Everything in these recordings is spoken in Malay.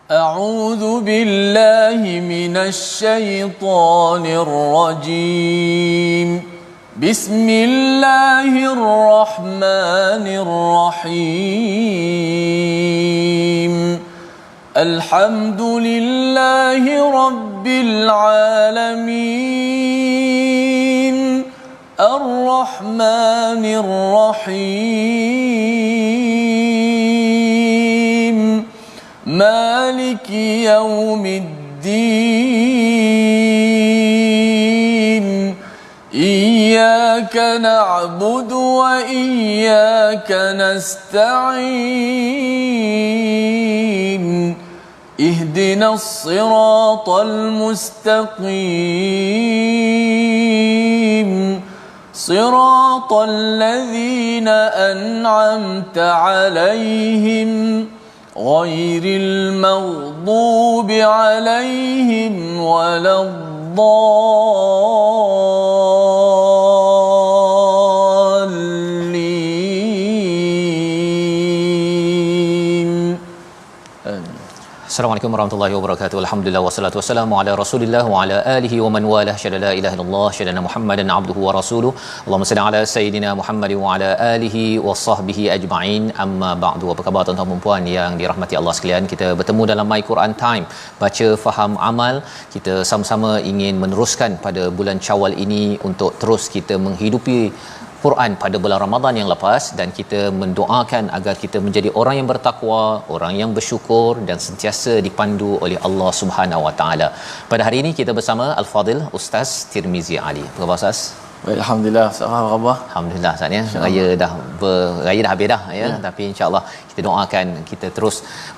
أعوذ بالله من الشيطان الرجيم. بسم الله الرحمن الرحيم. الحمد لله رب العالمين. الرحمن الرحيم. مالك يوم الدين. إياك نعبد وإياك نستعين. اهدنا الصراط المستقيم. صراط الذين أنعمت عليهم غير المغضوب عليهم ولا الضالين. Assalamualaikum warahmatullahi wabarakatuh. Alhamdulillah wassalatu wassalamu ala Rasulillah wa ala alihi wa man walah. Syada la ilaha illallah, syada Muhammadan abduhu wa rasuluh. Allahumma salli ala sayidina Muhammad wa ala alihi wa sahbihi ajma'in. Amma ba'du. Apa khabar tuan-tuan dan puan yang dirahmati Allah sekalian? Kita bertemu dalam My Quran Time, baca faham amal. Kita sama-sama ingin meneruskan pada bulan Syawal ini untuk terus kita menghidupi Quran pada bulan Ramadan yang lepas, dan kita mendoakan agar kita menjadi orang yang bertakwa, orang yang bersyukur dan sentiasa dipandu oleh Allah Subhanahu Wa Taala. Pada hari ini kita bersama Al-Fadil Ustaz Tirmizi Ali. Apa khabar Ustaz? Baik, alhamdulillah. Apa khabar? Alhamdulillah Ustaz ya. Raya dah habis dah ya. Tapi insya-Allah kita doakan kita terus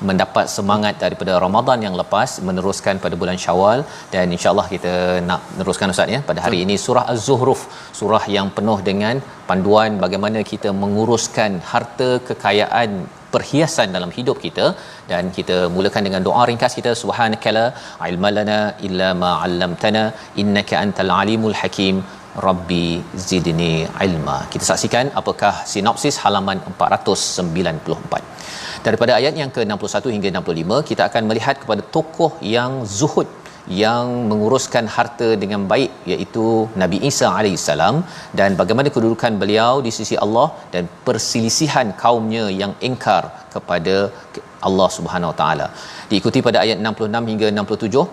mendapat semangat daripada Ramadan yang lepas, meneruskan pada bulan Syawal, dan insya-Allah kita nak meneruskan Ustaz ya pada hari ini surah Az-Zuhruf, surah yang penuh dengan panduan bagaimana kita menguruskan harta kekayaan perhiasan dalam hidup kita. Dan kita mulakan dengan doa ringkas kita, subhanakala ilmalana illa ma 'allamtana innaka antal alimul hakim rabbi zidni ilma. Kita saksikan apakah sinopsis halaman 494. Daripada ayat yang ke-61 hingga 65 kita akan melihat kepada tokoh yang zuhud, yang menguruskan harta dengan baik, iaitu Nabi Isa alaihissalam, dan bagaimana kedudukan beliau di sisi Allah dan perselisihan kaumnya yang ingkar kepada Allah Subhanahu Wa Taala. Diikuti pada ayat 66 hingga 67.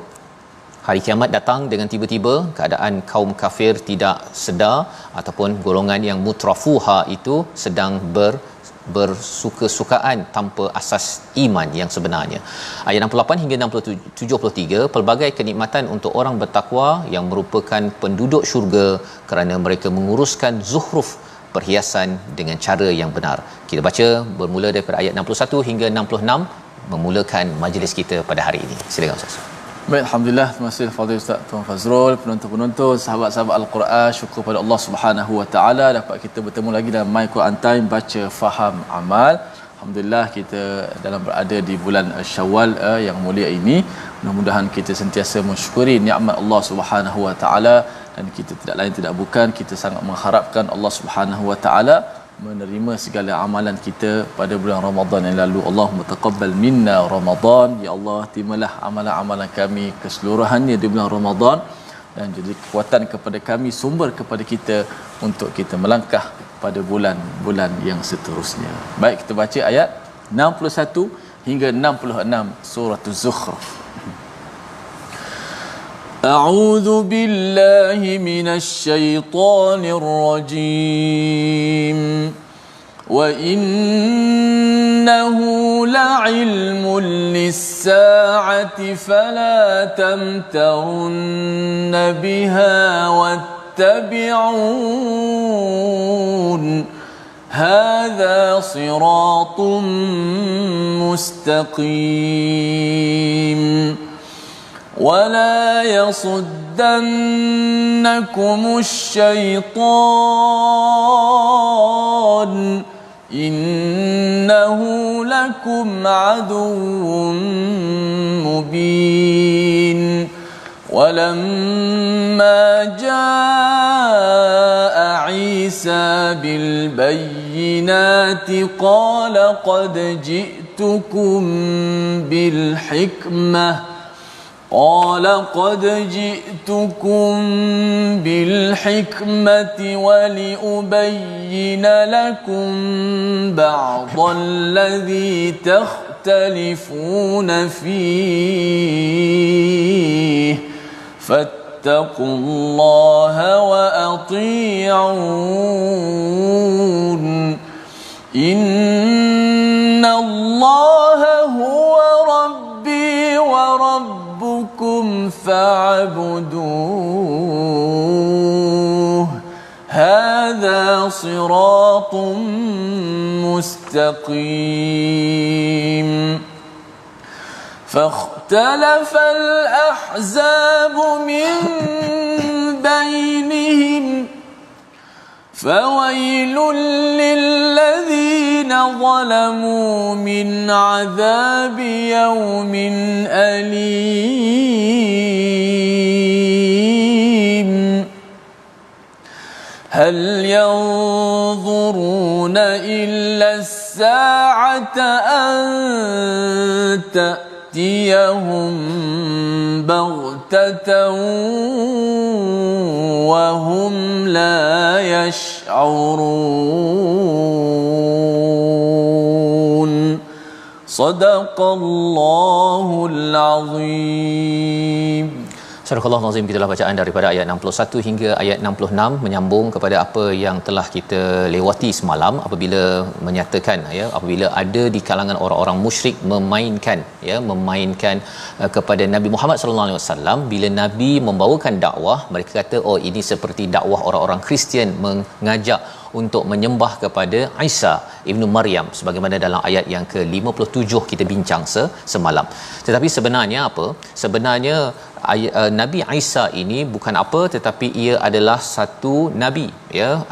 Hari kiamat datang dengan tiba-tiba, keadaan kaum kafir tidak sedar ataupun golongan yang mutrafuha itu sedang bersuka-sukaan tanpa asas iman yang sebenarnya. Ayat 68 hingga 73, pelbagai kenikmatan untuk orang bertakwa yang merupakan penduduk syurga kerana mereka menguruskan zuhruf, perhiasan dengan cara yang benar. Kita baca bermula daripada ayat 61 hingga 66 memulakan majlis kita pada hari ini. Silakan Ustaz. Baik, alhamdulillah. Terima kasih Fadil Ustaz Tuan Fazrul, penonton-penonton, sahabat-sahabat Al-Quran. Syukur pada Allah Subhanahu Wa Taala dapat kita bertemu lagi dalam My Quran Time, baca faham amal. Alhamdulillah kita dalam berada di bulan Syawal yang mulia ini. Mudah-mudahan kita sentiasa mensyukuri nikmat Allah Subhanahu Wa Taala, dan kita tidak lain tidak bukan kita sangat mengharapkan Allah Subhanahu Wa Taala menerima segala amalan kita pada bulan Ramadan yang lalu. Allahumma taqabbal minna Ramadan. Ya Allah, terimalah amalan-amalan kami keseluruhannya di bulan Ramadan, dan jadi kekuatan kepada kami, sumber kepada kita untuk kita melangkah pada bulan-bulan yang seterusnya. Baik, kita baca ayat 61 hingga 66 surah Az-Zukhruf. أعوذ بالله من الشيطان الرجيم. وإنه لعلم للساعة فلا تمترن بها واتبعون هذا صراط مستقيم. ولا يصدنكم الشيطان إنه لكم عدو مبين. ولما جاء عيسى عيسى بالبينات قال قد جئتكم بالحكمة ولأبين لكم بعض الذي تختلفون فيه فاتقوا الله وأطيعون إن الله هو ربي وربكم فاعبدوه هذا صراط مستقيم فاختلف الأحزاب من بينهم فويل للذين ظلموا من عذاب يوم أليم هل ينظرون إلا الساعة أن تأتيهم بغتة وهم لا يشعرون صدق الله العظيم. Surah Al-Azim, itulah bacaan daripada ayat 61 hingga ayat 66 menyambung kepada apa yang telah kita lewati semalam apabila menyatakan apabila ada di kalangan orang-orang musyrik memainkan kepada Nabi Muhammad sallallahu alaihi wasallam bila Nabi membawakan dakwah, mereka kata oh ini seperti dakwah orang-orang Kristian mengajak untuk menyembah kepada Isa ibnu Maryam sebagaimana dalam ayat yang ke-57 kita bincang semalam. Tetapi sebenarnya apa? Sebenarnya Nabi Isa ini bukan apa tetapi ia adalah satu nabi,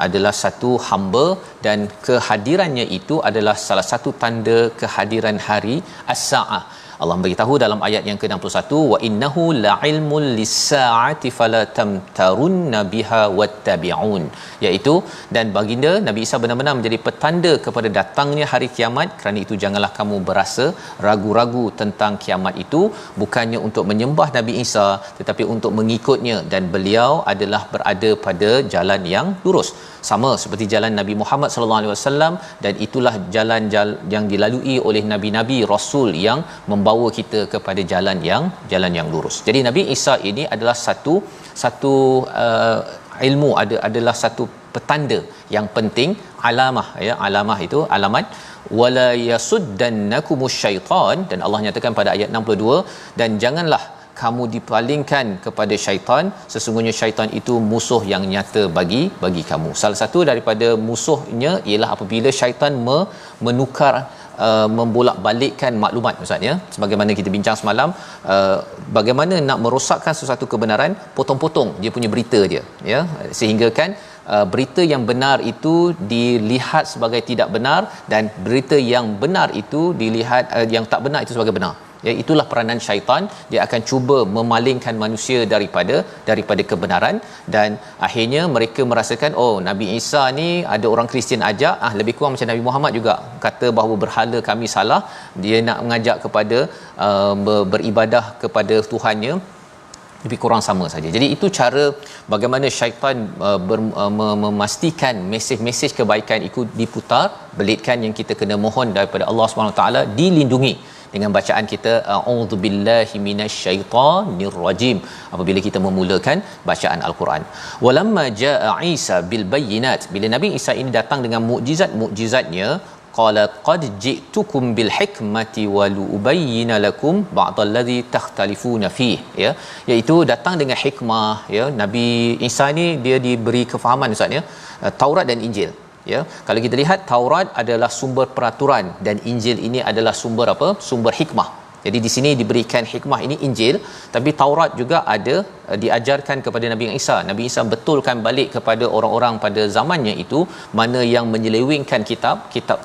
adalah satu hamba, dan kehadirannya itu adalah salah satu tanda kehadiran hari as-saah. Allah beritahu dalam ayat yang ke-61, wa innahu la'ilmul lis-sa'ati fala tamtarunna biha wattabi'un, iaitu dan baginda Nabi Isa benar-benar menjadi petanda kepada datangnya hari kiamat, kerana itu janganlah kamu berasa ragu-ragu tentang kiamat itu, bukannya untuk menyembah Nabi Isa tetapi untuk mengikutnya, dan beliau adalah berada pada jalan yang lurus sama seperti jalan Nabi Muhammad sallallahu alaihi wasallam, dan itulah jalan yang dilalui oleh nabi-nabi rasul yang membawa kita kepada jalan yang lurus. Jadi Nabi Isa ini adalah satu ilmu, adalah satu petanda yang penting, alamah itu alamat. Wala yasuddannakumus syaitan, dan Allah nyatakan pada ayat 62, dan janganlah kamu dipalingkan kepada syaitan, sesungguhnya syaitan itu musuh yang nyata bagi kamu. Salah satu daripada musuhnya ialah apabila syaitan menukar membolak-balikkan maklumat, ustaz, sebagaimana kita bincang semalam, bagaimana nak merosakkan sesuatu kebenaran, potong-potong dia punya berita dia, sehingga kan berita yang benar itu dilihat sebagai tidak benar, dan berita yang benar itu dilihat yang tak benar itu sebagai benar. Itulah peranan syaitan. Dia akan cuba memalingkan manusia daripada kebenaran, dan akhirnya mereka merasakan oh Nabi Isa ni ada orang Kristian ajak, lebih kurang macam Nabi Muhammad juga kata bahawa berhala kami salah, dia nak mengajak kepada beribadah kepada Tuhannya, lebih kurang sama saja. Jadi itu cara bagaimana syaitan memastikan mesej-mesej kebaikan itu diputar belitkan, yang kita kena mohon daripada Allah Subhanahu taala dilindungi dengan bacaan kita a'udzubillahi minasyaitonirrajim apabila kita memulakan bacaan al-Quran. Walamma jaa Isa bil bayyinat, bila Nabi Isa ini datang dengan mukjizatnya, qala qad ji'tukum bil hikmati wa lubayyana lakum ba'dallazi takhtalifuna fih, iaitu datang dengan hikmah. Nabi Isa ni dia diberi kefahaman, ustaz, Taurat dan Injil. Kalau kita lihat, Taurat adalah sumber peraturan dan Injil ini adalah sumber apa? Sumber hikmah. Jadi di sini diberikan hikmah ini Injil, tapi Taurat juga ada diajarkan kepada Nabi Isa. Nabi Isa betulkan balik kepada orang-orang pada zamannya itu mana yang menyelewengkan kitab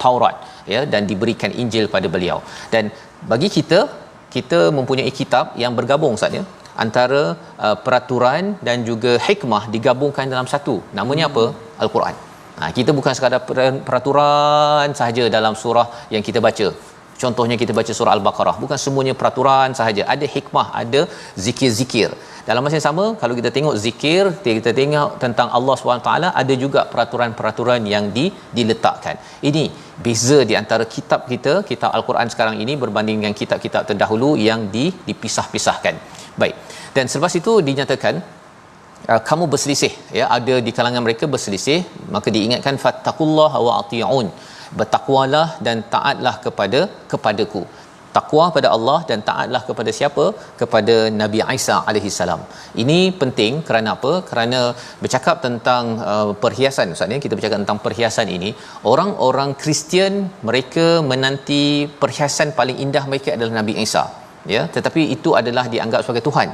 Taurat, dan diberikan Injil pada beliau. Dan bagi kita mempunyai kitab yang bergabung, ustaz, antara peraturan dan juga hikmah digabungkan dalam satu. Namanya apa? Al-Quran. Kita bukan sekadar peraturan sahaja dalam surah yang kita baca. Contohnya kita baca surah Al-Baqarah, bukan semuanya peraturan sahaja, ada hikmah, ada zikir-zikir. Dalam masa yang sama, kalau kita tengok zikir, kita tengok tentang Allah SWT, ada juga peraturan-peraturan yang diletakkan. Ini beza di antara kitab kita, kitab Al-Quran sekarang ini berbanding dengan kitab-kitab terdahulu yang dipisah-pisahkan. Baik. Dan selepas itu dinyatakan kamu berselisih, ya, ada di kalangan mereka berselisih, maka diingatkan fattaqullaha wa ati'un, bertakwalah dan taatlah kepadaku. Takwa pada Allah dan taatlah kepada siapa? Kepada Nabi Isa alaihi salam. Ini penting kerana apa? Kerana bercakap tentang perhiasan. Ustaz, kita bercakap tentang perhiasan ini, orang-orang Kristian mereka menanti perhiasan paling indah mereka adalah Nabi Isa, ya, tetapi itu adalah dianggap sebagai Tuhan.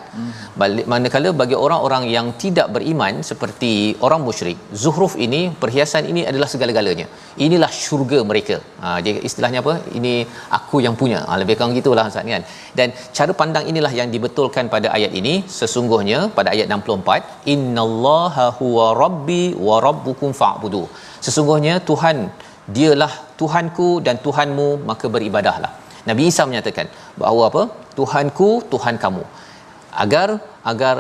Manakala bagi orang-orang yang tidak beriman seperti orang musyrik, zuhruf ini, perhiasan ini adalah segala-galanya. Inilah syurga mereka. Dia istilahnya apa? Ini aku yang punya. Lebih kurang gitulah Ustaz kan. Dan cara pandang inilah yang dibetulkan pada ayat ini. Sesungguhnya pada ayat 64, innallaha huwa rabbi wa rabbukum fa'budu. Sesungguhnya Tuhan, dialah Tuhanku dan Tuhanmu, maka beribadahlah. Nabi Isa menyatakan bahawa apa? Tuhanku, Tuhan kamu. Agar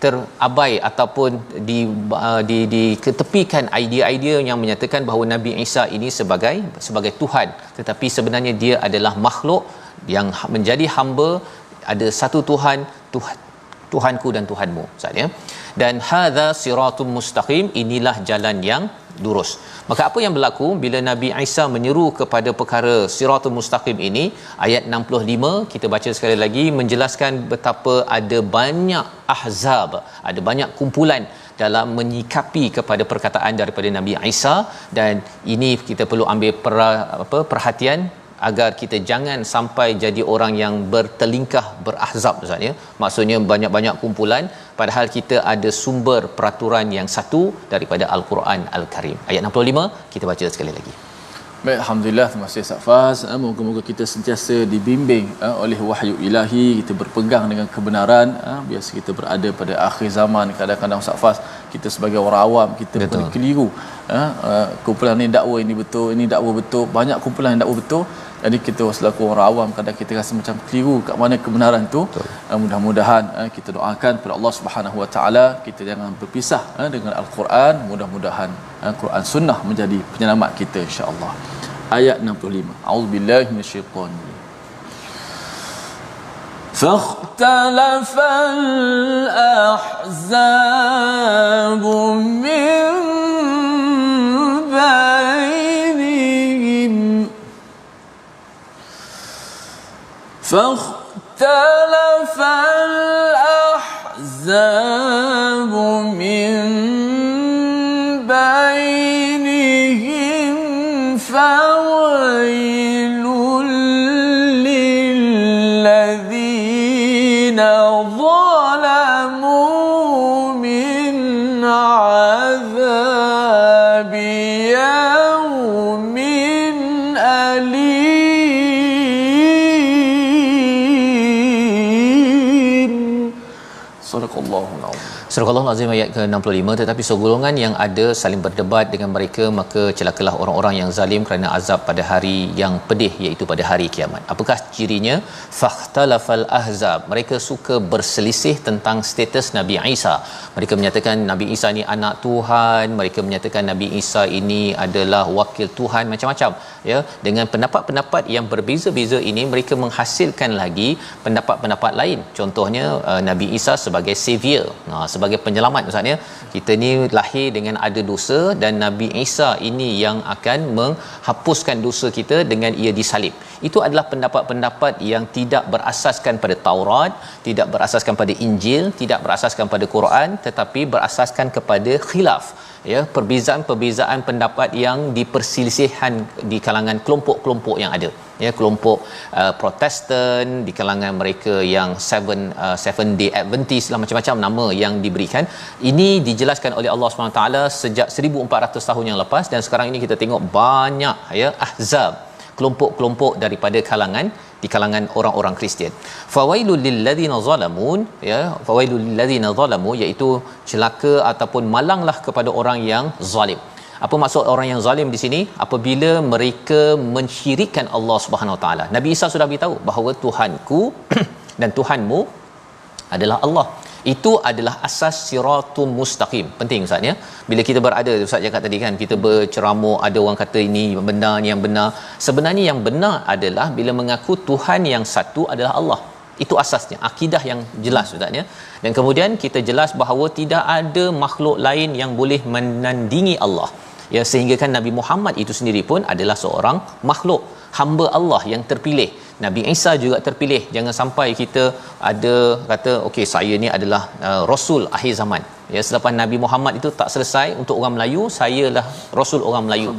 terabai ataupun diketepikan idea-idea yang menyatakan bahawa Nabi Isa ini sebagai Tuhan, tetapi sebenarnya dia adalah makhluk yang menjadi hamba. Ada satu Tuhan, Tuhanku dan Tuhanmu, Ustaz, ya. Dan hadza siratum mustaqim, inilah jalan yang lurus. Maka apa yang berlaku bila Nabi Isa menyeru kepada perkara siratul mustaqim ini? Ayat 65 kita baca sekali lagi, menjelaskan betapa ada banyak ahzab, ada banyak kumpulan dalam menyikapi kepada perkataan daripada Nabi Isa. Dan ini kita perlu ambil perhatian agar kita jangan sampai jadi orang yang bertelingkah berahzab, Ustaz, ya. Maksudnya banyak-banyak kumpulan, padahal kita ada sumber peraturan yang satu daripada Al-Quran Al-Karim. Ayat 65 kita baca sekali lagi. Baik, alhamdulillah, terima kasih Safas. Moga-moga kita sentiasa dibimbing oleh wahyu ilahi, kita berpegang dengan kebenaran. Biasa kita berada pada akhir zaman, kadang-kadang Safas kita sebagai orang awam kita keliru. Kumpulan ni dakwa ini betul, ini dakwa betul, banyak kumpulan yang dakwa betul. Jadi kita selaku orang awam kadang kita rasa macam keliru kat mana kebenaran tu. Mudah-mudahan kita doakan kepada Allah Subhanahu Wa Taala kita jangan berpisah dengan Al-Quran. Mudah-mudahan Quran Sunnah menjadi penyelamat kita, insya-Allah. Ayat 65. A'udzubillahi minasyaitanir rajim. فاختلف الأحزاب من بينهم فاختلف الأحزاب من بينهم فويل للذين ظلموا من عذاب يوم أليم. صدق الله العظيم. Surah Al-Azim ayat ke-65. Tetapi segolongan yang ada saling berdebat dengan mereka, maka celakalah orang-orang yang zalim kerana azab pada hari yang pedih, iaitu pada hari kiamat. Apakah cirinya? Fakhtalafal ahzab, mereka suka berselisih tentang status Nabi Isa. Mereka menyatakan Nabi Isa ini anak Tuhan, mereka menyatakan Nabi Isa ini adalah wakil Tuhan, macam-macam, ya. Dengan pendapat-pendapat yang berbeza-beza ini, mereka menghasilkan lagi pendapat-pendapat lain. Contohnya Nabi Isa sebagai savior, sebagai penyelamat, maksudnya kita ni lahir dengan ada dosa dan Nabi Isa ini yang akan menghapuskan dosa kita dengan ia disalib. Itu adalah pendapat-pendapat yang tidak berasaskan pada Taurat, tidak berasaskan pada Injil, tidak berasaskan pada Quran, tetapi berasaskan kepada khilaf, ya, perbezaan-perbezaan pendapat yang diperselisihkan di kalangan kelompok-kelompok yang ada, ya, kelompok Protestan, di kalangan mereka yang Seven Day Adventist lah, macam-macam nama yang diberikan. Ini dijelaskan oleh Allah SWT sejak 1400 tahun yang lepas, dan sekarang ini kita tengok banyak, ya, ahzab, kelompok-kelompok daripada di kalangan orang-orang Kristian. Fawailul lilladzina zalamun, ya, fawailul lilladzina zalamu, iaitu celaka ataupun malanglah kepada orang yang zalim. Apa maksud orang yang zalim di sini? Apabila mereka mensyirikkan Allah Subhanahu Wa Taala. Nabi Isa sudah beritahu bahawa Tuhanku dan Tuhanmu adalah Allah. Itu adalah asas siratul mustaqim. Penting Ustaz ya. Bila kita berada, Ustaz cakap tadi kan, kita berceramah, ada orang kata ini benar, ni yang benar. Sebenarnya yang benar adalah bila mengaku Tuhan yang satu adalah Allah. Itu asasnya, akidah yang jelas Ustaz ya. Dan kemudian kita jelas bahawa tidak ada makhluk lain yang boleh menandingi Allah. Ya, sehingga kan Nabi Muhammad itu sendiri pun adalah seorang makhluk, hamba Allah yang terpilih. Nabi Isa juga terpilih. Jangan sampai kita ada kata okey saya ni adalah rasul akhir zaman. Ya, selepas Nabi Muhammad itu tak selesai untuk orang Melayu, sayalah rasul orang Melayu.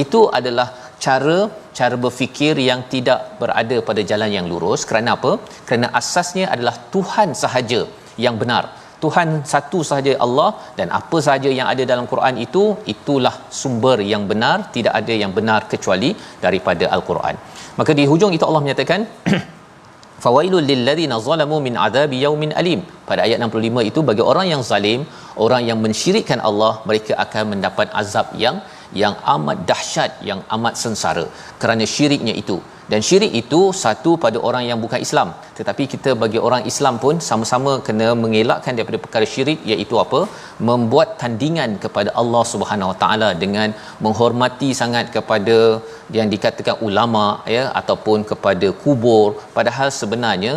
Itu adalah cara berfikir yang tidak berada pada jalan yang lurus. Kerana apa? Kerana asasnya adalah Tuhan sahaja yang benar. Tuhan satu sahaja Allah, dan apa sahaja yang ada dalam Quran itulah sumber yang benar, tidak ada yang benar kecuali daripada Al-Quran. Maka di hujung itu Allah menyatakan fawailul lilladzina zalamu min adzabi yaumin alim. Pada ayat 65 itu, bagi orang yang zalim, orang yang mensyirikkan Allah, mereka akan mendapat azab yang amat dahsyat, yang amat sengsara kerana syiriknya itu. Dan syirik itu satu pada orang yang bukan Islam, tetapi kita bagi orang Islam pun sama-sama kena mengelakkan daripada perkara syirik, iaitu apa? Membuat tandingan kepada Allah Subhanahu Wa Taala dengan menghormati sangat kepada yang dikatakan ulama ya, ataupun kepada kubur, padahal sebenarnya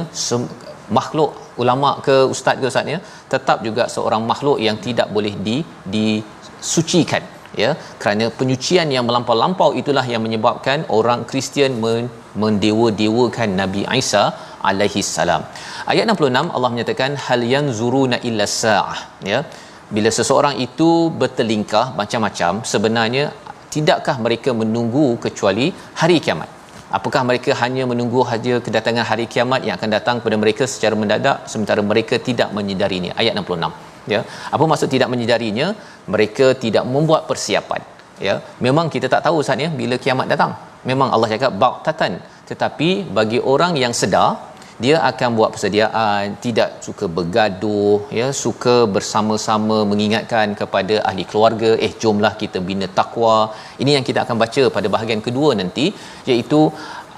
makhluk, ulama ke ustaz ke ustaz ya, tetap juga seorang makhluk yang tidak boleh disucikan ya, kerana penyucian yang melampau-lampau itulah yang menyebabkan orang Kristian mendewa-dewakan Nabi Isa alaihi salam. Ayat 66 Allah menyatakan hal yanzuruna illa saah ya, bila seseorang itu bertelingkah macam-macam, sebenarnya tidakkah mereka menunggu kecuali hari kiamat? Apakah mereka hanya menunggu saja kedatangan hari kiamat yang akan datang kepada mereka secara mendadak, sementara mereka tidak menyedarinya? Ayat 66 ya. Apa maksud tidak menyedarinya? Mereka tidak membuat persiapan ya. Memang kita tak tahu Ustaz ya bila kiamat datang. Memang Allah cakap baqtatan, tetapi bagi orang yang sedar, dia akan buat persediaan, tidak suka bergaduh ya, suka bersama-sama mengingatkan kepada ahli keluarga, jomlah kita bina takwa. Ini yang kita akan baca pada bahagian kedua nanti, iaitu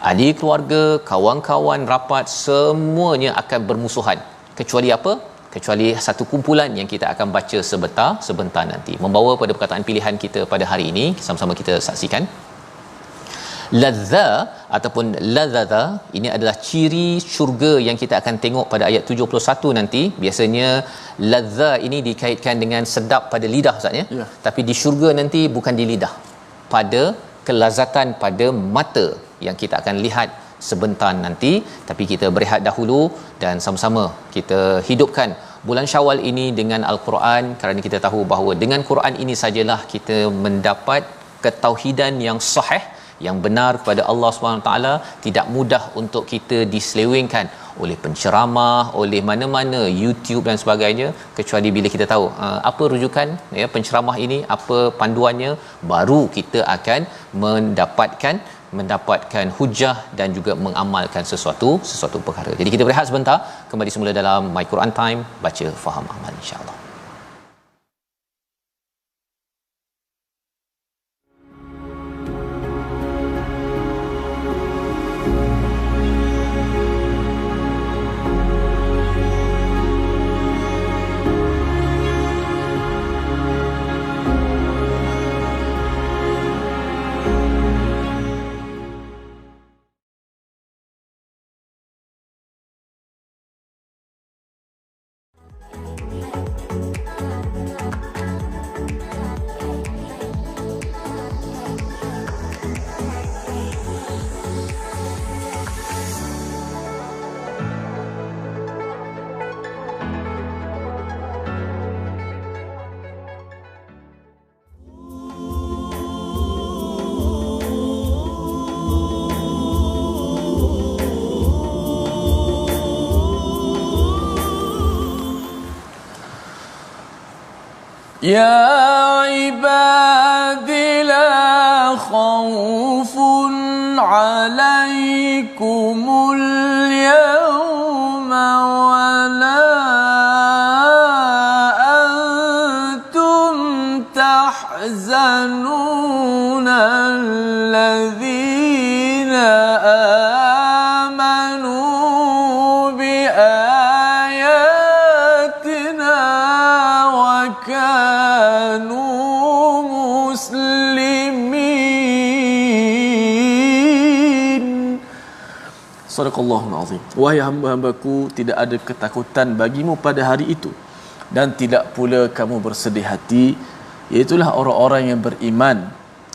ahli keluarga, kawan-kawan rapat, semuanya akan bermusuhan, kecuali apa? Kecuali satu kumpulan yang kita akan baca sebentar nanti, membawa pada perkataan pilihan kita pada hari ini. Sama-sama kita saksikan. Ladza ataupun lazadha, ini adalah ciri syurga yang kita akan tengok pada ayat 71 nanti. Biasanya ladza ini dikaitkan dengan sedap pada lidah Ustaz ya. Tapi di syurga nanti bukan di lidah, pada kelazatan pada mata yang kita akan lihat sebentar nanti. Tapi kita berehat dahulu dan sama-sama kita hidupkan bulan Syawal ini dengan Al-Quran, kerana kita tahu bahawa dengan Quran ini sajalah kita mendapat ketauhidan yang sahih, yang benar kepada Allah SWT. Tidak mudah untuk kita diselewengkan oleh penceramah, oleh mana-mana YouTube dan sebagainya, kecuali bila kita tahu apa rujukan ya penceramah ini, apa panduannya, baru kita akan mendapatkan hujah dan juga mengamalkan sesuatu perkara. Jadi kita berehat sebentar, kembali semula dalam My Quran Time, baca faham amal insya-Allah. يا عباد لا خوف عليكم اليوم ولا أنتم تحزنون الذين آمنوا بآياتنا وكانوا مسلمين. Sadaqallahul azim. Wahai hamba-hambaku, tidak ada ketakutan bagimu pada hari itu dan tidak pula kamu bersedih hati, iaitulah orang-orang yang beriman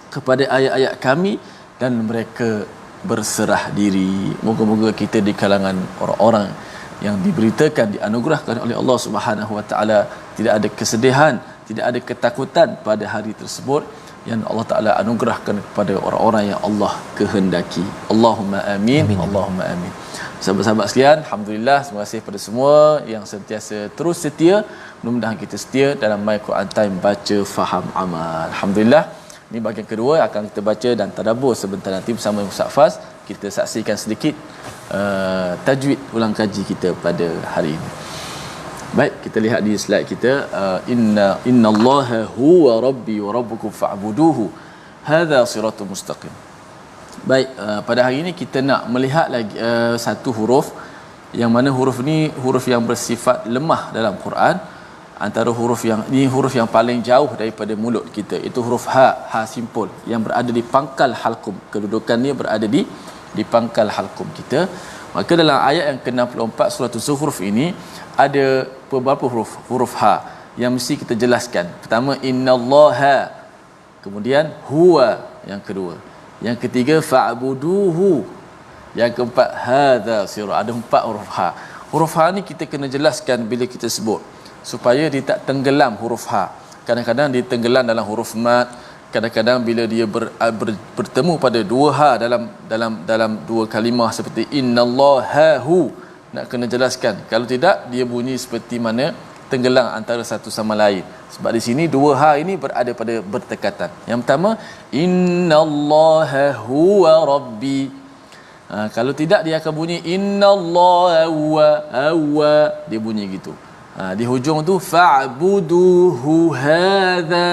kepada ayat-ayat kami dan mereka berserah diri. Moga-moga kita di kalangan orang-orang yang diberitakan, dianugerahkan oleh Allah Subhanahu wa taala, tidak ada kesedihan, tidak ada ketakutan pada hari tersebut yang Allah Taala anugerahkan kepada orang-orang yang Allah kehendaki. Allahumma amin. Amin. Allahumma amin. Sahabat-sahabat sekalian, alhamdulillah, terima kasih kepada semua yang sentiasa terus setia. Mudah-mudahan kita setia dalam My Quran Time baca, faham, amal. Alhamdulillah. Ini bahagian kedua akan kita baca dan tadabbur sebentar nanti bersama Ustaz Faz. Kita saksikan sedikit tajwid ulang kaji kita pada hari ini. Baik, kita lihat di slide kita, innallaha huwa rabbi wa rabbukum fa'buduhu hadza siratul mustaqim. Baik, pada hari ini kita nak melihat lagi satu huruf yang mana huruf ni huruf yang bersifat lemah dalam Quran. Antara huruf yang ni huruf yang paling jauh daripada mulut kita, itu huruf ha, ha simpul yang berada di pangkal halqum. Kedudukannya berada di pangkal halqum kita. Maka dalam ayat yang ke-64 surah Az-Zukhruf ini ada beberapa huruf ha yang mesti kita jelaskan. Pertama, innallaha, kemudian huwa yang kedua, yang ketiga fa'buduhu, yang keempat hadza sirat. Ada 4 huruf ha. Huruf ha ni kita kena jelaskan bila kita sebut supaya dia tak tenggelam huruf ha. Kadang-kadang dia tenggelam dalam huruf mat, kadang-kadang bila dia bertemu pada dua ha dalam dua kalimah seperti innallaha hu, nak kena jelaskan. Kalau tidak, dia bunyi seperti mana tenggelam antara satu sama lain. Sebab di sini dua ha ini berada pada berdekatan. Yang pertama, innallaha huwa rabbi. Kalau tidak, dia akan bunyi innallaha huwa, dia bunyi gitu. Di hujung tu fa'buduhu hadza,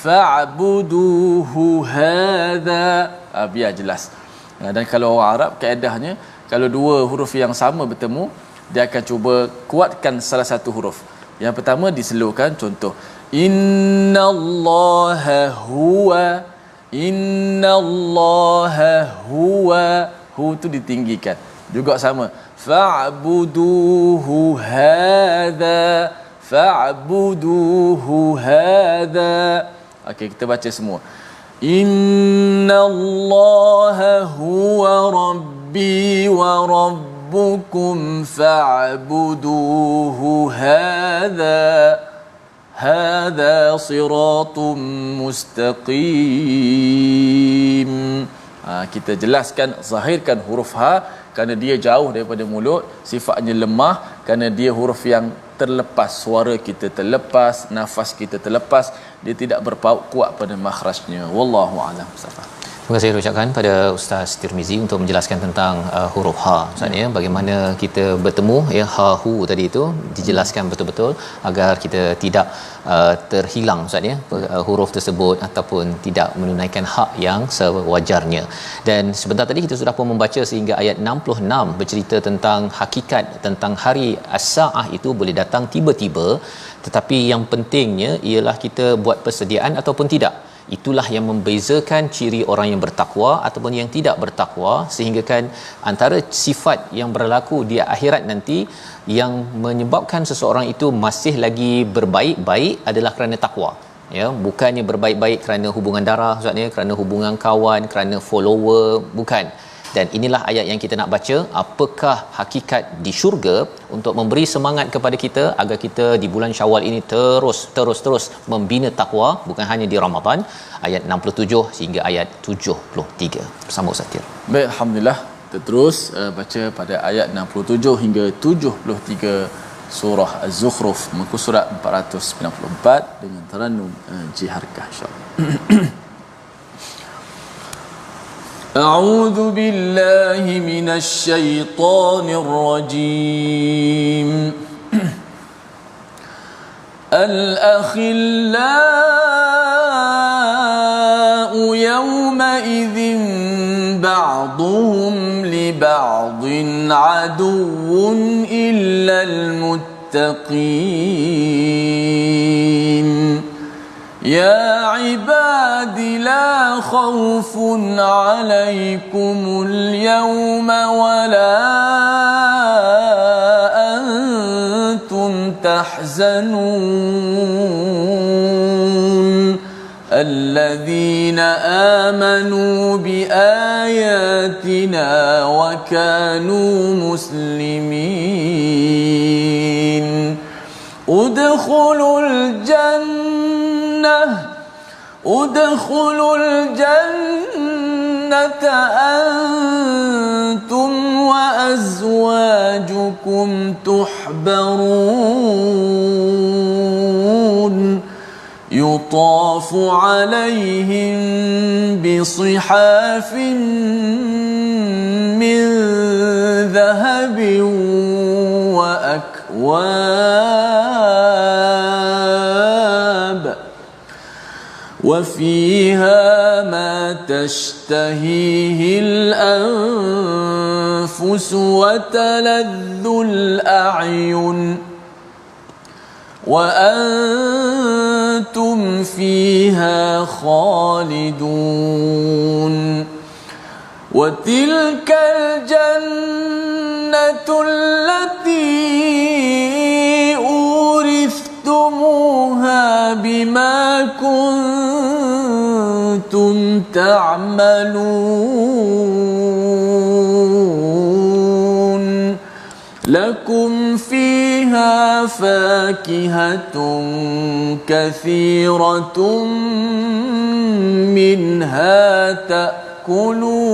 fa'buduhu hadza, biar jelas. Dan kalau orang Arab, kaedahnya kalau dua huruf yang sama bertemu, dia akan cuba kuatkan salah satu huruf. Yang pertama diselurkan, contoh innallaha huwa, innallaha huwa, hu tu ditinggikan. Juga sama, fa'buduhu hadza, fa'buduhu hadza. Okey, kita baca semua. Innallaha huwa rabbi wa rabbukum fa'buduhu hadza siratum mustaqim. Kita jelaskan, zahirkan huruf ha kerana dia jauh daripada mulut, sifatnya lemah kerana dia huruf yang terlepas, suara kita terlepas, nafas kita terlepas, dia tidak berpaut kuat pada makhrajnya. Wallahu a'lam. Terima kasih ucapkan pada Ustaz Tirmizi untuk menjelaskan tentang huruf ha. Maksudnya bagaimana kita bertemu ha hu tadi itu dijelaskan betul-betul agar kita tidak terhilang maksudnya huruf tersebut ataupun tidak menunaikan hak yang sewajarnya. Dan sebentar tadi kita sudah pun membaca sehingga ayat 66 bercerita tentang hakikat tentang hari as-saah itu boleh datang tiba-tiba, tetapi yang pentingnya ialah kita buat persediaan ataupun tidak. Itulah yang membezakan ciri orang yang bertakwa ataupun yang tidak bertakwa, sehingga kan antara sifat yang berlaku di akhirat nanti yang menyebabkan seseorang itu masih lagi berbaik-baik adalah kerana takwa. Ya, bukannya berbaik-baik kerana hubungan darah, maksudnya kerana hubungan kawan, kerana follower, bukan. Dan inilah ayat yang kita nak baca, apakah hakikat di syurga untuk memberi semangat kepada kita agar kita di bulan Syawal ini terus membina takwa, bukan hanya di Ramadan. Ayat 67 hingga ayat 73 bersama Ustaz Tir. Baik, alhamdulillah, kita terus baca pada ayat 67 hingga 73 surah Az-Zukhruf, muka surat 494 dengan tarannum jiharkah insya-Allah. أعوذ بالله من الشيطان الرجيم. الأخلاء يوم يومئذ بعضهم لبعض عدو إلا المتقين يا عباد لا خوف عليكم اليوم ولا أنتم تحزنون الذين آمنوا بآياتنا وكانوا مسلمين ادخلوا الجنة أنتم وأزواجكم تحبرون يطاف عليهم بصحاف من ذهب وأكواب وفيها ما تشتهيه الأنفس وتلذ الأعين وأنتم فيها خالدون وتلك الجنة التي أورثتموها بما كنتم تعملون لكم فيها فاكهة كثيرة منها تأكلون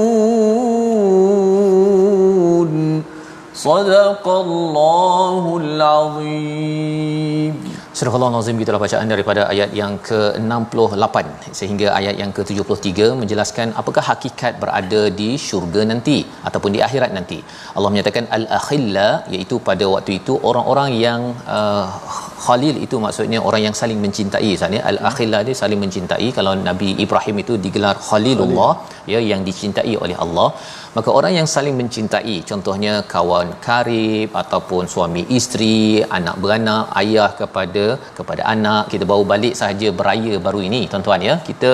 صدق الله العظيم. Surah Al-Nazim, gitulah bacaan daripada ayat yang ke-68 sehingga ayat yang ke-73 menjelaskan apakah hakikat berada di syurga nanti ataupun di akhirat nanti. Allah menyatakan al-akhilla, iaitu pada waktu itu orang-orang yang khalil itu maksudnya orang yang saling mencintai. Maksudnya al-akhilla dia saling mencintai. Kalau Nabi Ibrahim itu digelar Khalilullah, ya, yang dicintai oleh Allah. Maka orang yang saling mencintai, contohnya kawan karib ataupun suami isteri, anak beranak, ayah kepada anak. Kita baru balik sahaja beraya baru ini, tuan-tuan, ya. Kita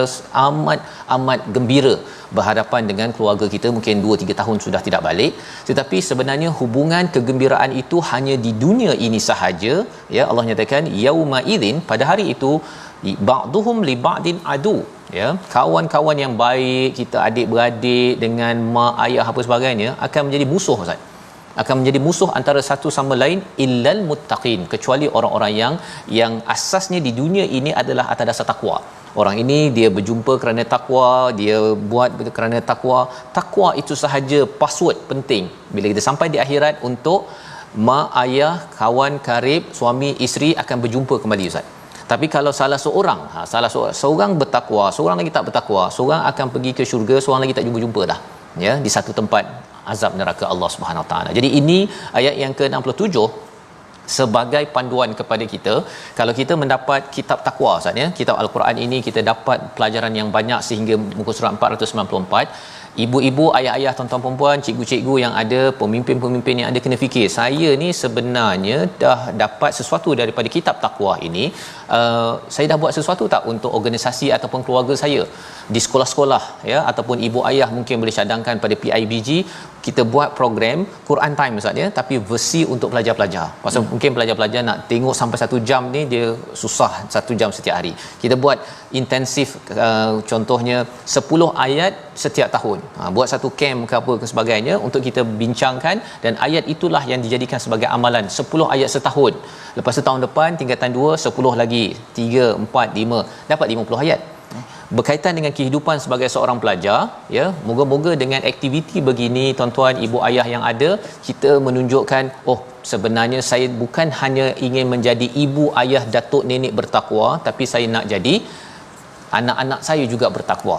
amat gembira berhadapan dengan keluarga kita, mungkin 2-3 tahun sudah tidak balik, tetapi sebenarnya hubungan kegembiraan itu hanya di dunia ini sahaja, ya. Allah nyatakan yauma idzin, pada hari itu ba'duhum li ba'din adu, ya, kawan-kawan yang baik kita, adik-beradik dengan mak ayah apa sebagainya, akan menjadi musuh, Ustaz. Akan menjadi musuh antara satu sama lain illal muttaqin, kecuali orang-orang yang asasnya di dunia ini adalah atas dasar takwa. Orang ini dia berjumpa kerana takwa, dia buat kerana takwa. Takwa itu sahaja password penting bila kita sampai di akhirat untuk mak ayah, kawan karib, suami isteri akan berjumpa kembali, Ustaz. Tapi kalau salah seorang bertakwa, seorang lagi tak bertakwa, seorang akan pergi ke syurga, seorang lagi tak jumpa dah, ya, di satu tempat azab neraka Allah Subhanahu Wa Taala. Jadi ini ayat yang ke-67 sebagai panduan kepada kita. Kalau kita mendapat kitab takwa, Ustaz, ya, kitab Al-Quran ini, kita dapat pelajaran yang banyak sehingga muka surat 494. Ibu-ibu, ayah-ayah, tuan-tuan perempuan, cikgu-cikgu yang ada, pemimpin-pemimpin yang ada, kena fikir, saya ni sebenarnya dah dapat sesuatu daripada kitab takwa ini. Saya dah buat sesuatu tak untuk organisasi ataupun keluarga saya di sekolah-sekolah, ya, ataupun ibu ayah mungkin boleh cadangkan pada PIBG, kita buat program Quran Time, Ustaz, ya, tapi versi untuk pelajar-pelajar. Pasal mungkin pelajar-pelajar nak tengok sampai 1 jam ni dia susah, 1 jam setiap hari. Kita buat intensif, contohnya 10 ayat setiap tahun. Buat satu camp ke apa ke sebagainya untuk kita bincangkan, dan ayat itulah yang dijadikan sebagai amalan 10 ayat setahun. Lepas tu tahun depan tingkatan 2 10 lagi, 3 4 5 dapat 50 ayat. Berkaitan dengan kehidupan sebagai seorang pelajar, ya, moga-moga dengan aktiviti begini, tuan-tuan ibu ayah yang ada, kita menunjukkan, oh, sebenarnya saya bukan hanya ingin menjadi ibu ayah datuk nenek bertakwa, tapi saya nak jadi anak-anak saya juga bertakwa.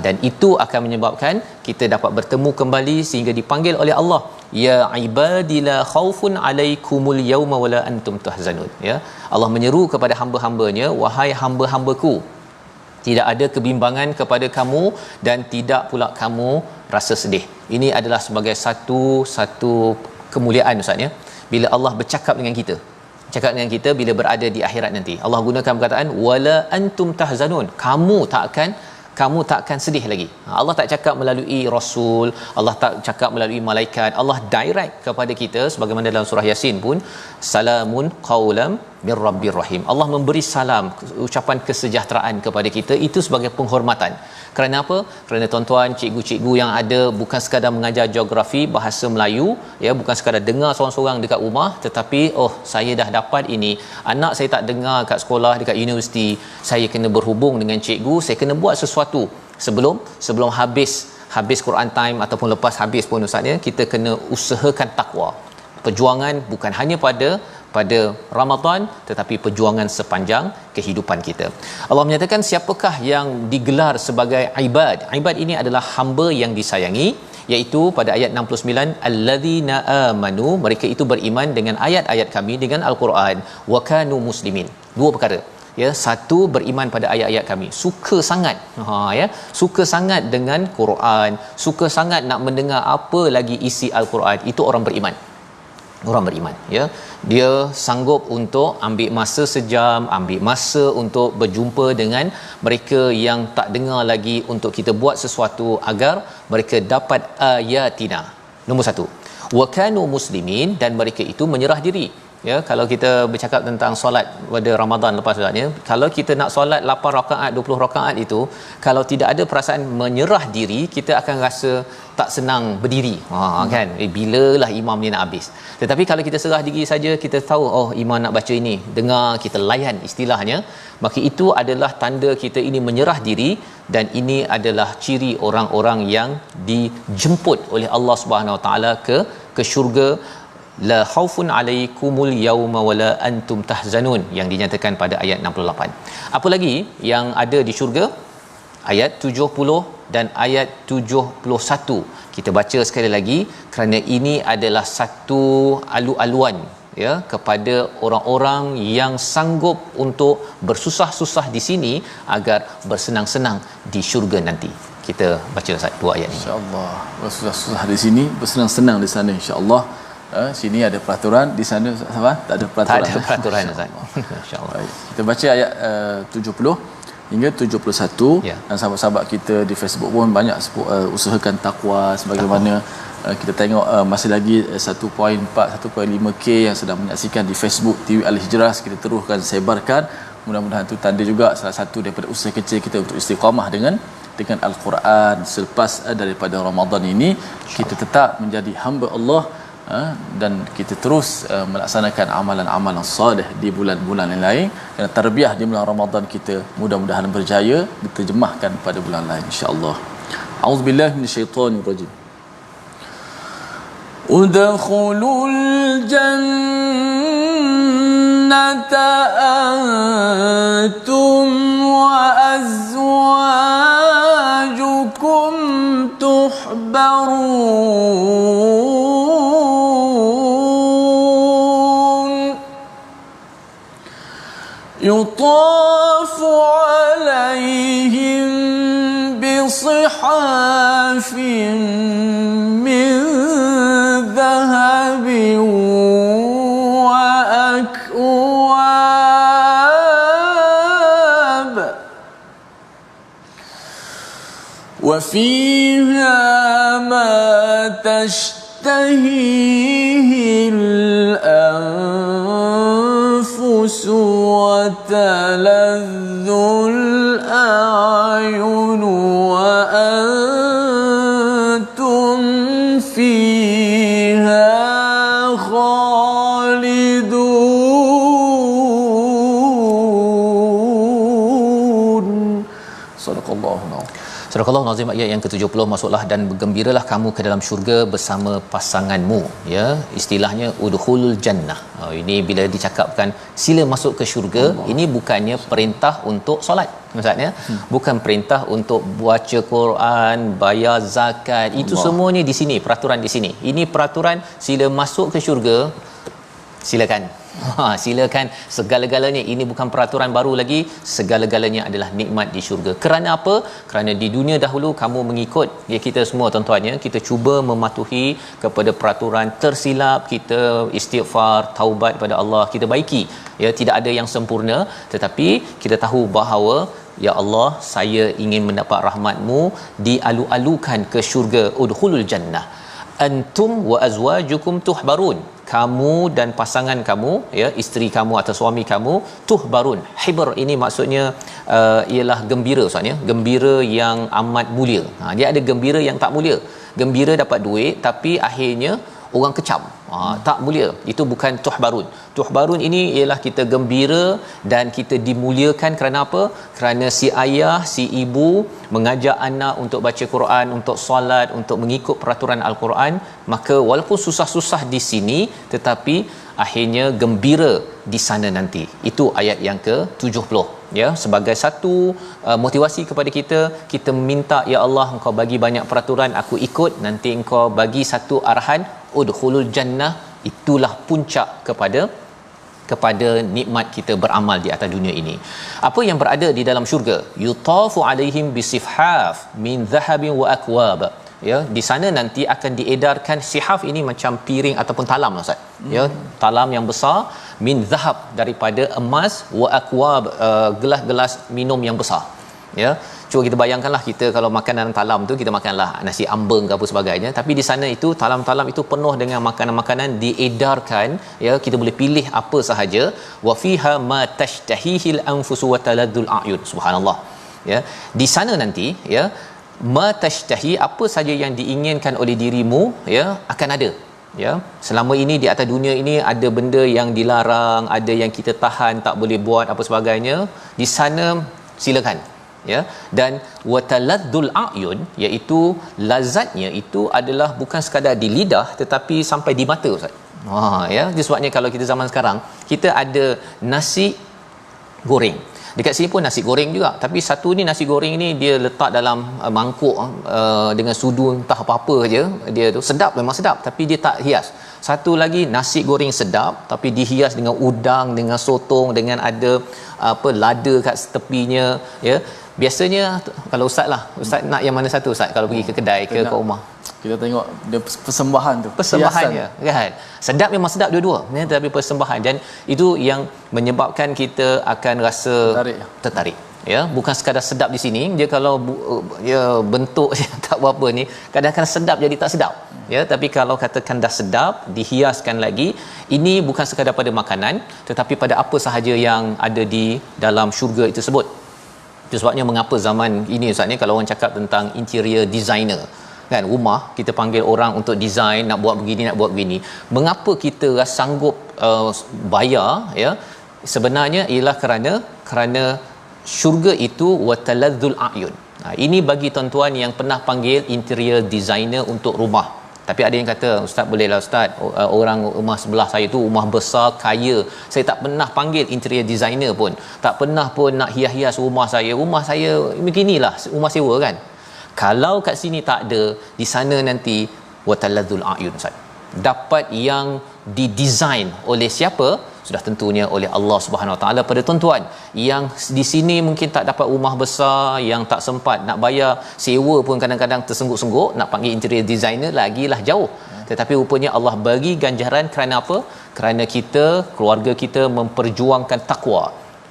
Dan itu akan menyebabkan kita dapat bertemu kembali sehingga dipanggil oleh Allah, ya ibadila khaufun alaikumul yauma wala antum tahzanun, ya. Allah menyeru kepada hamba-hambanya, wahai hamba-hambaku, tidak ada kebimbangan kepada kamu dan tidak pula kamu rasa sedih. Ini adalah sebagai satu kemuliaan Ustaz ya. Bila Allah bercakap dengan kita, cakap dengan kita bila berada di akhirat nanti. Allah gunakan perkataan wala antum tahzanun. Kamu tak akan sedih lagi. Allah tak cakap melalui rasul, Allah tak cakap melalui malaikat. Allah direct kepada kita sebagaimana dalam surah Yasin pun, salamun qaulam mir rabbir rahim. Allah memberi salam, ucapan kesejahteraan kepada kita, itu sebagai penghormatan. Kerana apa? Kerana tuan-tuan, cikgu-cikgu yang ada bukan sekadar mengajar geografi bahasa Melayu, ya, bukan sekadar dengar seorang-seorang dekat rumah, tetapi saya dah dapat ini, anak saya tak dengar kat sekolah, dekat universiti, saya kena berhubung dengan cikgu, saya kena buat sesuatu sebelum habis Quran time ataupun lepas habis pun Ustaz ya, kita kena usahakan takwa. Perjuangan bukan hanya pada Ramadan tetapi perjuangan sepanjang kehidupan kita. Allah menyatakan siapakah yang digelar sebagai ibad. Ibad ini adalah hamba yang disayangi, iaitu pada ayat 69, allazina amanu, mereka itu beriman dengan ayat-ayat kami, dengan al-Quran, wa kanu muslimin. Dua perkara. Ya, satu, beriman pada ayat-ayat kami, suka sangat suka sangat dengan Quran, suka sangat nak mendengar apa lagi isi al-Quran. Itu orang beriman. Orang beriman, ya, dia sanggup untuk ambil masa sejam, ambil masa untuk berjumpa dengan mereka yang tak dengar lagi, untuk kita buat sesuatu agar mereka dapat ayatina. Nombor satu, wa kanu muslimin, dan mereka itu menyerah diri. Ya, kalau kita bercakap tentang solat pada Ramadan lepas solatnya, kalau kita nak solat 8 rakaat, 20 rakaat itu, kalau tidak ada perasaan menyerah diri, kita akan rasa tak senang berdiri. Kan, bilalah imam ni nak habis. Tetapi kalau kita serah diri saja, kita tahu imam nak baca ini, dengar, kita layan istilahnya, maka itu adalah tanda kita ini menyerah diri, dan ini adalah ciri orang-orang yang dijemput oleh Allah Subhanahu Wa Taala ke syurga. La khaufun alaikumul yauma wala antum tahzanun, yang dinyatakan pada ayat 68. Apa lagi yang ada di syurga? Ayat 70 dan ayat 71. Kita baca sekali lagi kerana ini adalah satu alu-aluan, ya, kepada orang-orang yang sanggup untuk bersusah-susah di sini agar bersenang-senang di syurga nanti. Kita baca Ustaz dua ayat ini. Insya-Allah, bersusah-susah di sini, bersenang-senang di sana, insya-Allah. Sini ada peraturan, di sana apa? Tak ada peraturan. Tak ada peraturan Ustaz. Insya-Allah. Kita baca ayat 70 hingga 71, ya. Dan sahabat-sahabat kita di Facebook pun banyak usahakan takwa sebagaimana kita tengok masih lagi 1.4 1.5k yang sedang menyaksikan di Facebook TV Al-Hijrah. Kita teruskan sebarkan, mudah-mudahan itu tanda juga salah satu daripada usaha kecil kita untuk istiqamah dengan Al-Quran selepas daripada Ramadan ini. Kita tetap menjadi hamba Allah, dan kita terus melaksanakan amalan-amalan soleh di bulan-bulan yang lain, kerana tarbiyah di bulan Ramadan kita mudah-mudahan berjaya diterjemahkan pada bulan lain, insya-Allah. Auzubillahi minasyaitonir rajim. Udkhulul jannata antum wa azwajukum tuhbarun, yutafu alayhim bisihafin min dhahabin wa akwab wa fiha ma tashtahihi al-anfus wa taladhdhu al-a'yun wa antum fiha khalidun. Sadaqallahu alazim. Surah Al-Nazim ayat yang ke-70, masuklah dan bergembiralah kamu ke dalam syurga bersama pasanganmu, ya, istilahnya udkhulul jannah. Ini bila dicakapkan sila masuk ke syurga, ini bukannya perintah untuk solat maksudnya, bukan perintah untuk baca Quran, bayar zakat, itu semuanya di sini, peraturan di sini. Ini peraturan sila masuk ke syurga, silakan. Silakan segala-galanya. Ini bukan peraturan baru lagi, segala-galanya adalah nikmat di syurga. Kerana apa? Kerana di dunia dahulu kamu mengikut, ya, kita semua tuan-tuannya, kita cuba mematuhi kepada peraturan, tersilap, kita istighfar, taubat kepada Allah, kita baiki. Ya, tidak ada yang sempurna, tetapi kita tahu bahawa ya Allah, saya ingin mendapat rahmat-Mu, dialu-alukan ke syurga, udkhulul jannah antum wa azwajukum tuhbarun, kamu dan pasangan kamu, ya, isteri kamu atau suami kamu, tuhbarun. Hibr ini maksudnya ialah gembira, maksudnya gembira yang amat mulia. Dia ada gembira yang tak mulia, gembira dapat duit tapi akhirnya orang kecam, tak mulia. Itu bukan tuhbarun. Tuhbarun ini ialah kita gembira dan kita dimuliakan kerana apa? Kerana si ayah, si ibu mengajak anak untuk baca Quran, untuk solat, untuk mengikut peraturan Al-Quran, maka walaupun susah-susah di sini tetapi akhirnya gembira di sana nanti. Itu ayat yang ke-70, ya, sebagai satu motivasi kepada kita. Kita minta, ya Allah, Engkau bagi banyak peraturan, aku ikut, nanti Engkau bagi satu arahan, udkhulul jannah. Itulah puncak kepada nikmat kita beramal di atas dunia ini. Apa yang berada di dalam syurga? Yutafu alaihim bisifhaf min dhahabin wa akwab. Ya, di sana nanti akan diedarkan sihaf, ini macam piring ataupun talam, Ustaz. Ya, talam yang besar, min zahab, daripada emas, wa akwab, gelas-gelas minum yang besar. Ya, cuba kita bayangkanlah, kita kalau makan dalam talam tu, kita makanlah nasi ambeng ke apa sebagainya, tapi di sana itu talam-talam itu penuh dengan makanan-makanan diedarkan, ya, kita boleh pilih apa sahaja. Wa fiha ma tashtahihil anfusu wa taladzul a'yun. Subhanallah. Ya, di sana nanti, ya, ma tashtahi, apa saja yang diinginkan oleh dirimu, ya, akan ada. Ya, selama ini di atas dunia ini ada benda yang dilarang, ada yang kita tahan tak boleh buat apa sebagainya. Di sana silakan, ya. Dan wataladdul a'yun, iaitu lazatnya itu adalah bukan sekadar di lidah tetapi sampai di mata, Ustaz. Ya, itu sebabnya kalau kita zaman sekarang, kita ada nasi goreng. Dekat sini pun nasi goreng juga, tapi satu ni nasi goreng ni dia letak dalam mangkuk dengan sudu entah apa-apa je, dia tu sedap, memang sedap, tapi dia tak hias. Satu lagi nasi goreng sedap tapi dihias dengan udang, dengan sotong, dengan ada apa, lada kat tepinya, ya. Biasanya kalau ustaz nak yang mana satu, Ustaz, kalau pergi ke kedai ke rumah? Kita tengok dia persembahan tu, persembahannya, kan? Sedap, memang sedap dua-dua, ya, tapi persembahan, dan itu yang menyebabkan kita akan rasa tertarik. Ya, bukan sekadar sedap di sini, dia kalau ya bentuk tak berapa ni, kadang-kadang sedap jadi tak sedap. Ya, tapi kalau katakan dah sedap, dihiaskan lagi, ini bukan sekadar pada makanan tetapi pada apa sahaja yang ada di dalam syurga itu tersebut. Itu sebabnya mengapa zaman ini, Ustaz, ni kalau orang cakap tentang interior designer, kan, rumah kita panggil orang untuk design, nak buat begini, nak buat begini. Mengapa kita sanggup bayar, ya? Sebenarnya ialah kerana syurga itu wataladzul a'yun. Ini bagi tuan-tuan yang pernah panggil interior designer untuk rumah. Tapi ada yang kata, Ustaz, bolehlah Ustaz, orang rumah sebelah saya tu rumah besar, kaya, saya tak pernah panggil interior designer pun, tak pernah pun nak hias-hias rumah saya beginilah, rumah sewa, kan. Kalau kat sini tak ada, di sana nanti wataladzul a'yun, Ustaz. Dapat yang didesain oleh siapa? Sudah tentunya oleh Allah Subhanahu Wa Taala. Pada tuan-tuan yang di sini mungkin tak dapat rumah besar, yang tak sempat nak bayar sewa pun, kadang-kadang tersengguk-sengguk nak panggil interior designer, lagilah jauh. Tetapi rupanya Allah bagi ganjaran kerana apa? Kerana kita, keluarga kita memperjuangkan takwa.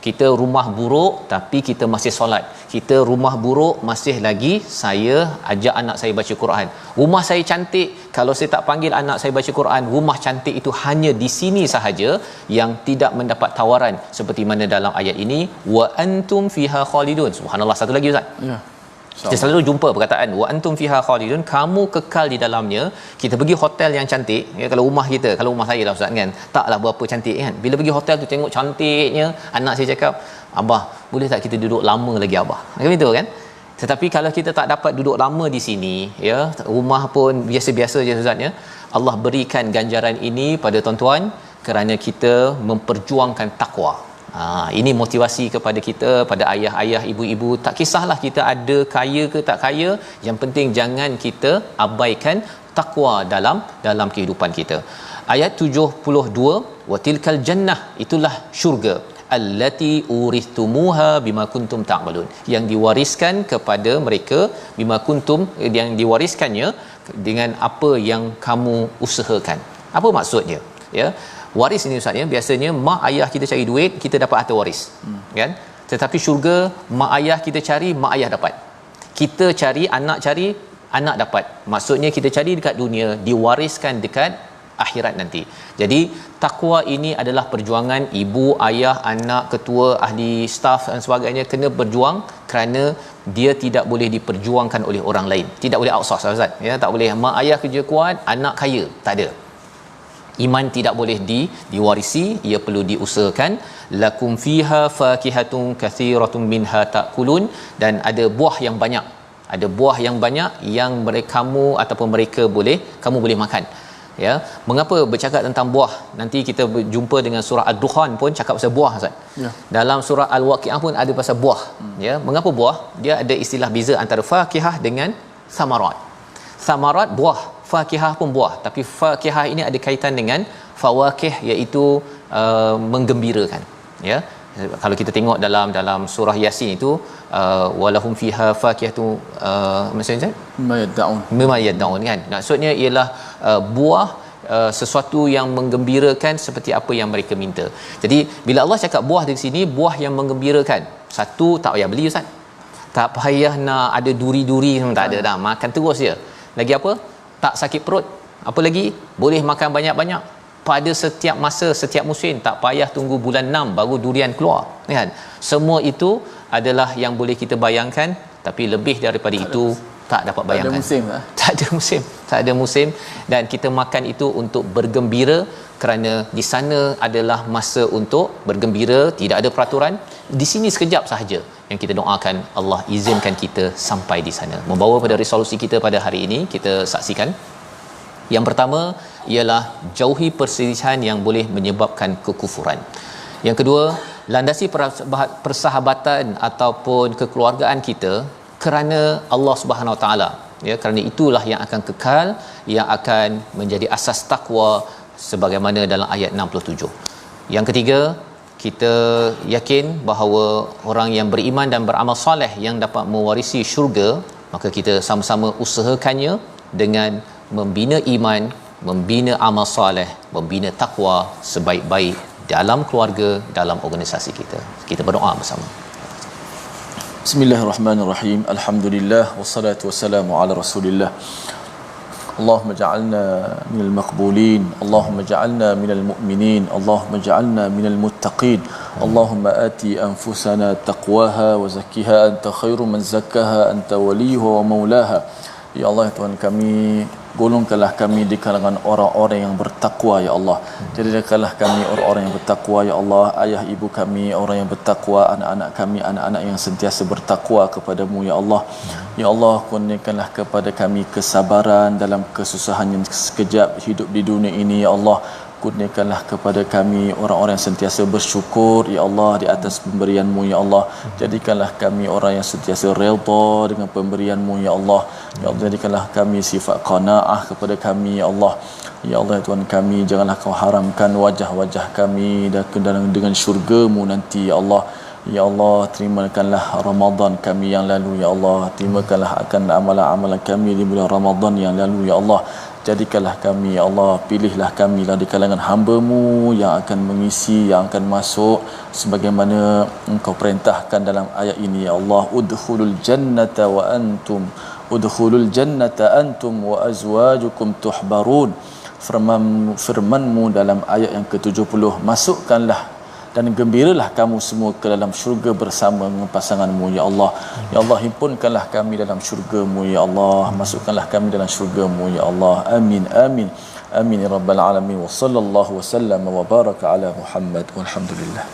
Kita rumah buruk tapi kita masih solat. Kita rumah buruk masih lagi saya ajak anak saya baca Quran. Rumah saya cantik, kalau saya tak panggil anak saya baca Quran, rumah cantik itu hanya di sini sahaja yang tidak mendapat tawaran seperti mana dalam ayat ini, wa antum fiha khalidun. Subhanallah. Satu lagi, Ustaz. Ya. Kita selalu jumpa perkataan wa antum fiha khalidun, kamu kekal di dalamnya. Kita pergi hotel yang cantik, ya, kalau rumah kita, kalau rumah saya lah, Ustaz, kan, taklah berapa cantik, kan. Bila pergi hotel tu tengok cantiknya, anak saya cakap, abah, boleh tak kita duduk lama lagi, abah? Kan itu, kan. Tetapi kalau kita tak dapat duduk lama di sini, ya, rumah pun biasa-biasa je, Ustaz, ya. Allah berikan ganjaran ini pada tuan-tuan kerana kita memperjuangkan takwa. Ini motivasi kepada kita, pada ayah-ayah, ibu-ibu, tak kisahlah kita ada kaya ke tak kaya, yang penting jangan kita abaikan takwa dalam kehidupan kita. Ayat 72, wa tilkal jannah, itulah syurga, allati urithumuha bima kuntum ta'malun, yang diwariskan kepada mereka, bima kuntum, yang diwariskannya dengan apa yang kamu usahakan. Apa maksudnya? Ya, waris ini ustaz ya, biasanya mak ayah kita cari duit, kita dapat harta waris. Kan? Tetapi syurga, mak ayah kita cari, mak ayah dapat. Kita cari, anak dapat. Maksudnya kita cari dekat dunia, diwariskan dekat akhirat nanti. Jadi takwa ini adalah perjuangan ibu, ayah, anak, ketua, ahli staf dan sebagainya kena berjuang, kerana dia tidak boleh diperjuangkan oleh orang lain. Tidak boleh outsource ustaz. Ya, tak boleh mak ayah kerja kuat, anak kaya. Tak ada. Iman tidak boleh diwarisi, ia perlu diusahakan. Lakum fiha fakihatun katsiratun minha ta'kulun, dan ada buah yang banyak. Ada buah yang banyak yang kamu ataupun mereka kamu boleh makan. Ya, mengapa bercakap tentang buah? Nanti kita berjumpa dengan surah Ad-Dukhan pun cakap pasal buah ustaz. Ya. Dalam surah Al-Waqiah pun ada pasal buah. Ya, mengapa buah? Dia ada istilah beza antara fakihah dengan samarat. Samarat buah, fakihah pun buah, tapi fakihah ini ada kaitan dengan fawakih, iaitu menggembirakan. Ya, kalau kita tengok dalam surah Yasin itu, walahum fiha fakihatu, maksudnya mimma yad'un kan, maksudnya ialah buah, sesuatu yang menggembirakan seperti apa yang mereka minta. Jadi bila Allah cakap buah di sini, buah yang menggembirakan, satu, tak payah beli ustaz, tak payah nak ada duri-duri, tak ada dah, makan terus je. Lagi apa? Tak sakit perut. Apa lagi? Boleh makan banyak-banyak pada setiap masa, setiap musim. Tak payah tunggu bulan 6 baru durian keluar, kan? Semua itu adalah yang boleh kita bayangkan, tapi lebih daripada itu tak dapat bayangkan. Tak ada musim. Tak ada musim, dan kita makan itu untuk bergembira, kerana di sana adalah masa untuk bergembira, tidak ada peraturan. Di sini sekejap sahaja yang kita doakan Allah izinkan kita sampai di sana. Membawa pada resolusi kita pada hari ini, kita saksikan yang pertama ialah jauhi perselisihan yang boleh menyebabkan kekufuran. Yang kedua, landasi persahabatan ataupun kekeluargaan kita kerana Allah Subhanahu Wa Taala. Ya, kerana itulah yang akan kekal, yang akan menjadi asas takwa sebagaimana dalam ayat 67. Yang ketiga, kita yakin bahawa orang yang beriman dan beramal soleh yang dapat mewarisi syurga, maka kita sama-sama usahakannya dengan membina iman, membina amal soleh, membina takwa sebaik-baik dalam keluarga, dalam organisasi kita. Kita berdoa bersama. Bismillahirrahmanirrahim. Alhamdulillah wassalatu wassalamu ala Rasulillah. Allahumma ja'alna minal maqbulin, Allahumma ja'alna minal mu'minin, Allahumma ja'alna minal muttaqin. Allahumma ati anfusana taqwaha wa zakkiha anta khairu man zakkaha anta waliyuha wa maulaha. Ya Allah, ya Tuhan kami, golongkanlah kami di kalangan orang-orang yang bertakwa ya Allah. Jadikanlah kami orang-orang yang bertakwa ya Allah. Ayah ibu kami orang yang bertakwa, anak-anak kami anak-anak yang sentiasa bertakwa kepadamu ya Allah. Ya Allah, kurniakanlah kepada kami kesabaran dalam kesusahan yang sekejap hidup di dunia ini ya Allah. Kurniakanlah kepada kami orang-orang yang sentiasa bersyukur ya Allah di atas pemberian-Mu ya Allah. Jadikanlah kami orang yang sentiasa redha dengan pemberian-Mu ya Allah. Ya Allah, jadikanlah kami sifat qanaah kepada kami ya Allah. Ya Allah, ya Tuhan kami, janganlah Kau haramkan wajah-wajah kami dengan syurga-Mu nanti ya Allah. Ya Allah, terimakanlah Ramadan kami yang lalu ya Allah. Terimakanlah akan amalan-amalan kami di bulan Ramadan yang lalu ya Allah. Jadikanlah kami ya Allah, pilihlah kami lah di kalangan hamba-Mu yang akan mengisi, yang akan masuk sebagaimana Engkau perintahkan dalam ayat ini ya Allah. Udkhulul jannata antum wa azwajukum tuhbarun. Firman-Mu dalam ayat yang ke-70, masukkanlah dan gembiralah kamu semua ke dalam syurga bersama dengan pasangan-Mu ya Allah. Ya Allah, himpunkanlah kami dalam syurga-Mu ya Allah. Masukkanlah kami dalam syurga-Mu ya Allah. Amin amin amin ya rabbal alamin. Wa sallallahu wasallam wa baraka ala Muhammad walhamdulillah.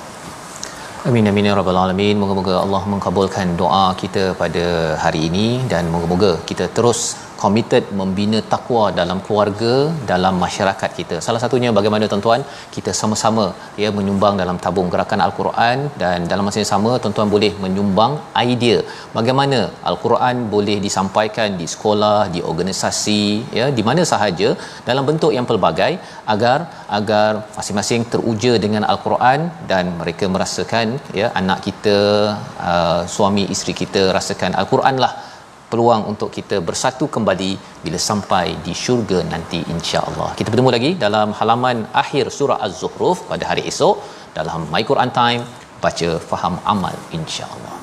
Amin amin ya rabbal alamin. Moga-moga Allah mengabulkan doa kita pada hari ini, dan moga-moga kita terus committed membina takwa dalam keluarga, dalam masyarakat kita. Salah satunya bagaimana tuan-tuan kita sama-sama ya menyumbang dalam tabung gerakan Al-Quran, dan dalam masa yang sama tuan-tuan boleh menyumbang idea bagaimana Al-Quran boleh disampaikan di sekolah, di organisasi, ya di mana sahaja dalam bentuk yang pelbagai, agar masing-masing teruja dengan Al-Quran dan mereka merasakan ya anak kita, suami isteri kita rasakan Al-Quran lah peluang untuk kita bersatu kembali bila sampai di syurga nanti insya-Allah. Kita bertemu lagi dalam halaman akhir surah Az-Zukhruf pada hari esok dalam My Quran Time, baca faham amal insya-Allah.